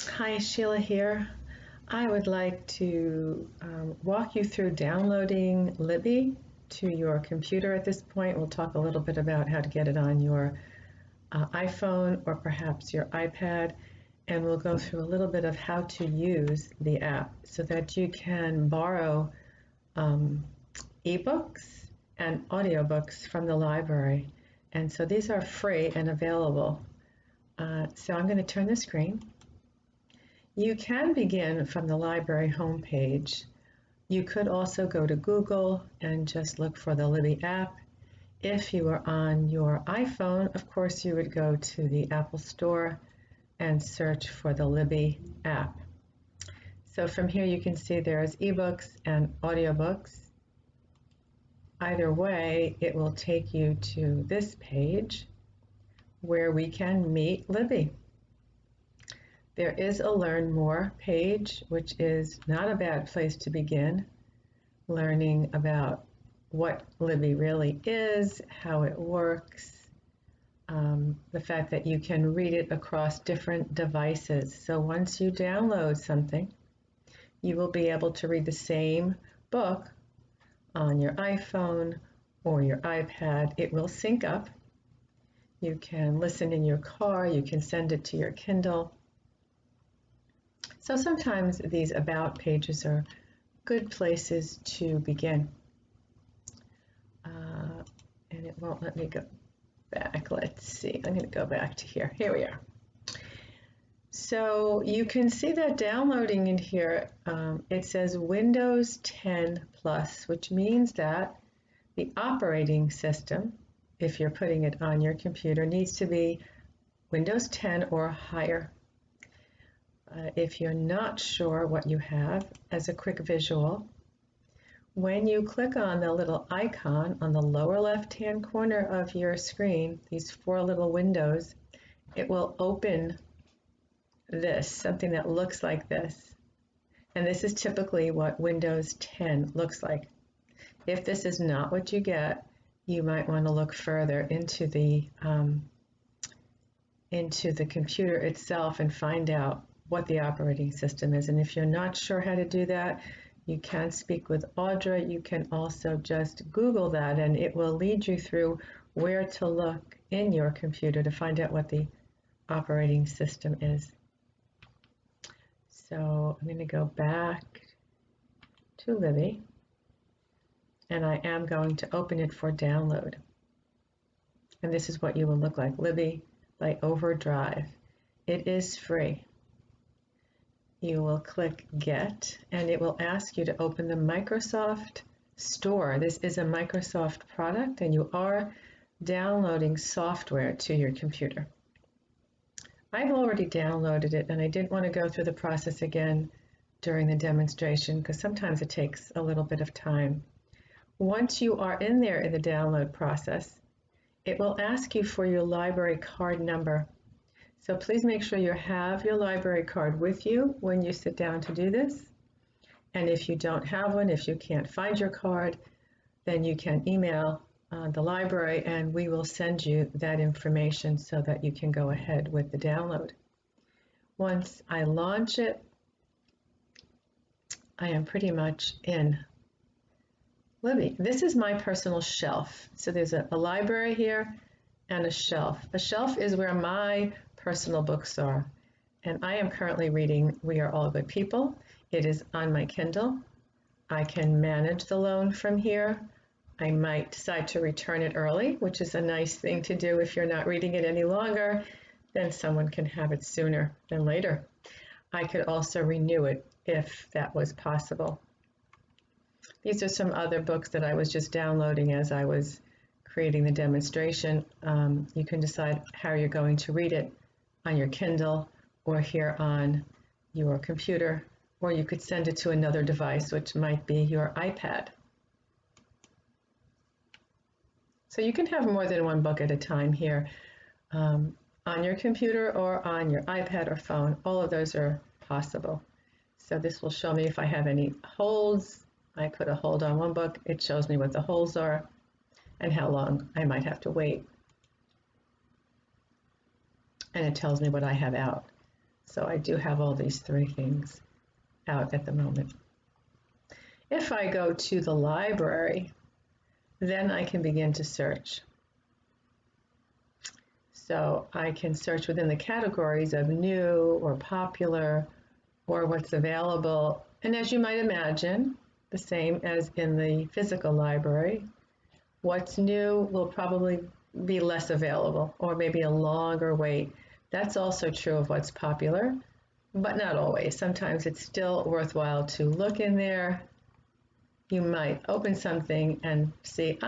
Hi, Sheila here. I would like to walk you through downloading Libby to your computer at this point. We'll talk a little bit about how to get it on your iPhone or perhaps your iPad, and we'll go through a little bit of how to use the app so that you can borrow ebooks and audiobooks from the library. And so these are free and available. So I'm going to turn the screen. You can begin from the library homepage. You could also go to Google and just look for the Libby app. If you are on your iPhone, of course, you would go to the Apple Store and search for the Libby app. So from here you can see there's ebooks and audiobooks. Either way, it will take you to this page where we can meet Libby. There is a Learn More page, which is not a bad place to begin, learning about what Libby really is, how it works, the fact that you can read it across different devices. So once you download something, you will be able to read the same book on your iPhone or your iPad. It will sync up. You can listen in your car, you can send it to your Kindle. So sometimes these about pages are good places to begin. And it won't let me go back. Let's see, I'm going to go back to here. Here we are. So you can see that downloading in here, it says Windows 10 Plus, which means that the operating system, if you're putting it on your computer, needs to be Windows 10 or higher. If you're not sure what you have, as a quick visual, when you click on the little icon on the lower left-hand corner of your screen, these four little windows, it will open this, something that looks like this. And this is typically what Windows 10 looks like. If this is not what you get, you might want to look further into the computer itself and find out what the operating system is. And if you're not sure how to do that, you can speak with Audra. You can also just Google that and it will lead you through where to look in your computer to find out what the operating system is. So I'm going to go back to Libby and I am going to open it for download. And this is what you will look like, Libby by OverDrive. It is free. You will click Get, and it will ask you to open the Microsoft Store. This is a Microsoft product, and you are downloading software to your computer. I've already downloaded it, and I didn't want to go through the process again during the demonstration, because sometimes it takes a little bit of time. Once you are in there in the download process, it will ask you for your library card number. So please make sure you have your library card with you when you sit down to do this. And if you don't have one, if you can't find your card, then you can email the library and we will send you that information so that you can go ahead with the download. Once I launch it, I am pretty much in Libby. This is my personal shelf. So there's a library here and a shelf. A shelf is where my personal books are. And I am currently reading We Are All Good People. It is on my Kindle. I can manage the loan from here. I might decide to return it early, which is a nice thing to do if you're not reading it any longer, then someone can have it sooner than later. I could also renew it if that was possible. These are some other books that I was just downloading as I was creating the demonstration. You can decide how you're going to read it on your Kindle or here on your computer, or you could send it to another device, which might be your iPad. So you can have more than one book at a time here on your computer or on your iPad or phone. All of those are possible. So this will show me if I have any holds. I put a hold on one book. It shows me what the holds are and how long I might have to wait. And it tells me what I have out. So I do have all these three things out at the moment. If I go to the library, then I can begin to search. So I can search within the categories of new or popular or what's available. And as you might imagine, the same as in the physical library, what's new will probably be less available or maybe a longer wait. That's also true of what's popular, but not always. Sometimes it's still worthwhile to look in there. You might open something and see,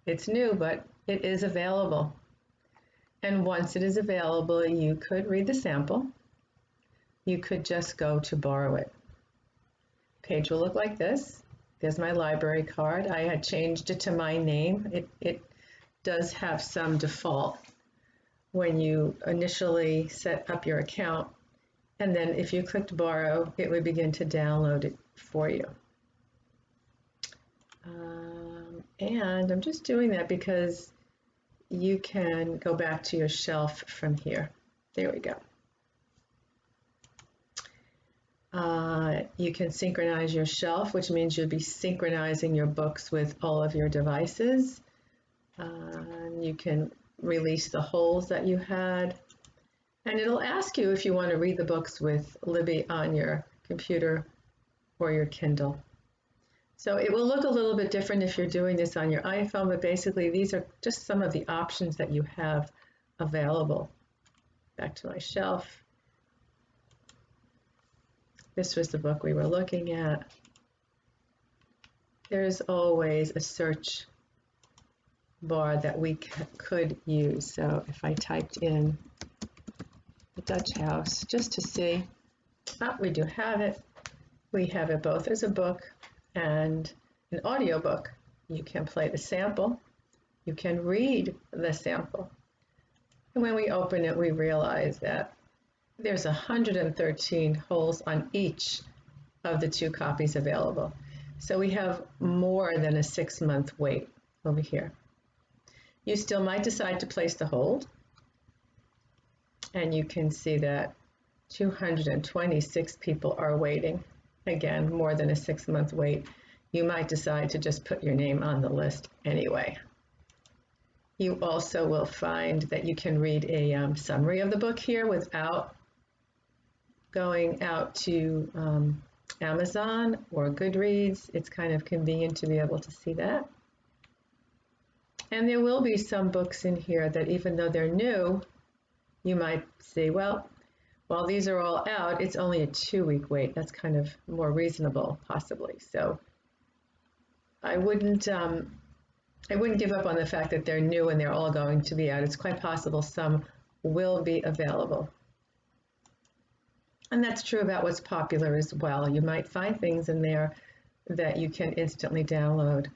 it's new, but it is available. And once it is available, you could read the sample. You could just go to borrow it. Page will look like this. There's my library card. I had changed it to my name. It does have some default when you initially set up your account. And then if you clicked borrow, it would begin to download it for you. And I'm just doing that because you can go back to your shelf from here. There we go. You can synchronize your shelf, which means you'll be synchronizing your books with all of your devices. You can release the holes that you had. And it'll ask you if you want to read the books with Libby on your computer or your Kindle. So it will look a little bit different if you're doing this on your iPhone, but basically these are just some of the options that you have available. Back to my shelf. This was the book we were looking at. There's always a search bar that we could use. So if I typed in the Dutch House, just to see, we do have it. We have it both as a book and an audiobook. You can play the sample. You can read the sample. And when we open it, we realize that there's 113 holes on each of the 2 copies available. So we have more than a 6-month wait over here. You still might decide to place the hold. And you can see that 226 people are waiting. Again, more than a 6-month wait. You might decide to just put your name on the list anyway. You also will find that you can read a summary of the book here without going out to Amazon or Goodreads. It's kind of convenient to be able to see that. And there will be some books in here that even though they're new, you might say, well, while these are all out, it's only a 2-week wait. That's kind of more reasonable, possibly. So I wouldn't give up on the fact that they're new and they're all going to be out. It's quite possible some will be available. And that's true about what's popular as well. You might find things in there that you can instantly download.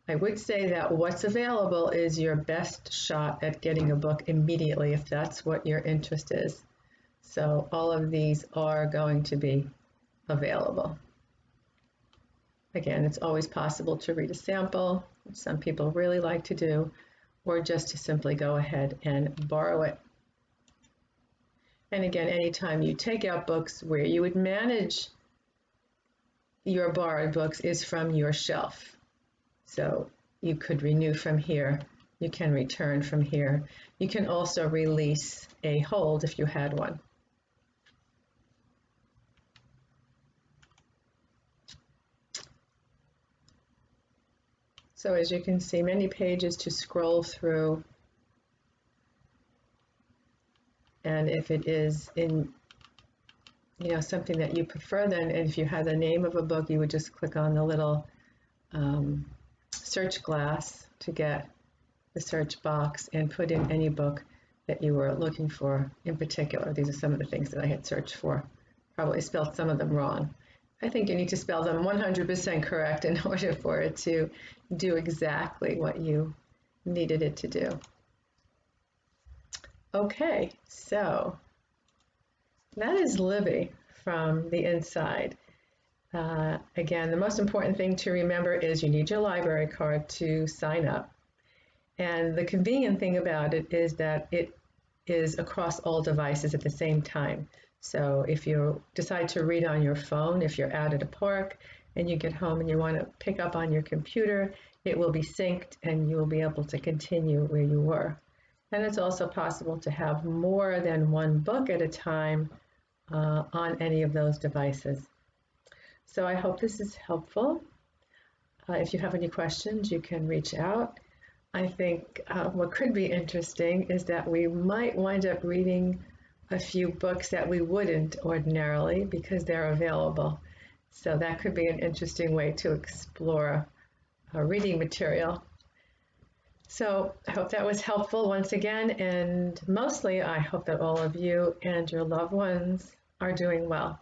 I would say that what's available is your best shot at getting a book immediately if that's what your interest is. So all of these are going to be available. Again, it's always possible to read a sample, which some people really like to do, or just to simply go ahead and borrow it. And again, anytime you take out books, where you would manage your borrowed books is from your shelf. So you could renew from here. You can return from here. You can also release a hold if you had one. So as you can see, many pages to scroll through. And if it is in something that you prefer, then if you had the name of a book, you would just click on the little search glass to get the search box and put in any book that you were looking for in particular. These are some of the things that I had searched for. Probably spelled some of them wrong. I think you need to spell them 100% correct in order for it to do exactly what you needed it to do. Okay, so that is Libby from the inside. Again, the most important thing to remember is you need your library card to sign up. And the convenient thing about it is that it is across all devices at the same time. So if you decide to read on your phone, if you're out at a park and you get home and you want to pick up on your computer, it will be synced and you will be able to continue where you were. And it's also possible to have more than one book at a time on any of those devices. So I hope this is helpful. If you have any questions, you can reach out. I think what could be interesting is that we might wind up reading a few books that we wouldn't ordinarily because they're available. So that could be an interesting way to explore reading material. So I hope that was helpful once again, and mostly I hope that all of you and your loved ones are doing well.